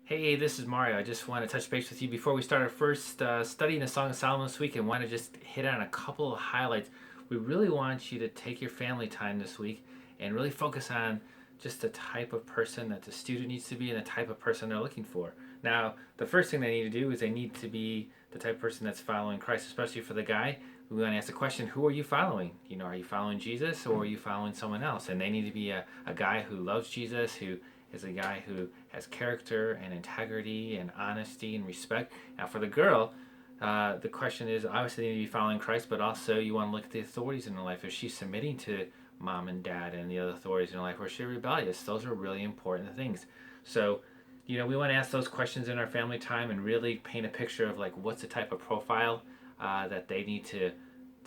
Hey, this is Mario. I just want to touch base with you before we start our first study in the Song of Solomon this week and want to just hit on a couple of highlights. We really want you to take your family time this week and really focus on just the type of person that the student needs to be and the type of person they're looking for. Now, the first thing they need to do is they need to be the type of person that's following Christ, especially for the guy. We want to ask the question, who are you following? Are you following Jesus or are you following someone else? And they need to be a guy who loves Jesus, who is a guy who has character and integrity and honesty and respect. Now, for the girl, the question is obviously they need to be following Christ, but also you want to look at the authorities in her life. Is she submitting to mom and dad and the other authorities in her life, or is she rebellious? Those are really important things. So, we want to ask those questions in our family time and really paint a picture of like what's the type of profile that they need to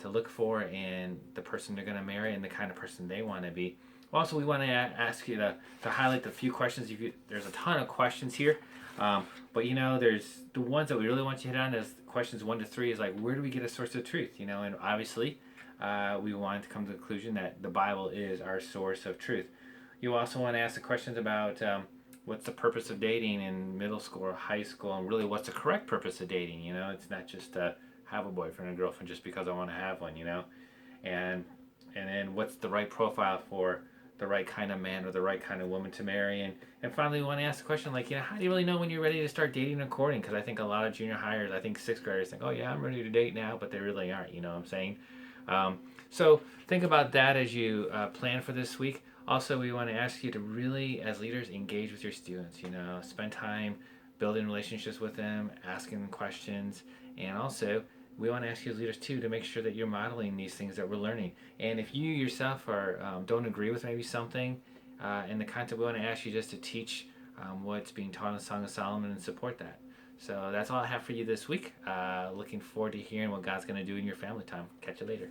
look for in the person they're going to marry and the kind of person they want to be. Also, we want to ask you to highlight the few questions. There's a ton of questions here, but there's the ones that we really want you to hit on. Is questions 1 to 3 is like, where do we get a source of truth? And obviously, we want to come to the conclusion that the Bible is our source of truth. You also want to ask the questions about what's the purpose of dating in middle school or high school, and really what's the correct purpose of dating. It's not just to have a boyfriend or girlfriend just because I want to have one. And and then what's the right profile for the right kind of man or the right kind of woman to marry. And finally, we want to ask the question like, how do you really know when you're ready to start dating and courting? Because I think a lot of junior hires, I think sixth graders think, oh yeah, I'm ready to date now, but they really aren't. You know what I'm saying? So think about that as you plan for this week. Also, we want to ask you to really, as leaders, engage with your students. Spend time building relationships with them, asking them questions, and also we want to ask you as leaders too to make sure that you're modeling these things that we're learning. And if you yourself are don't agree with maybe something in the content, we want to ask you just to teach what's being taught in the Song of Solomon and support that. So that's all I have for you this week. Looking forward to hearing what God's going to do in your family time. Catch you later.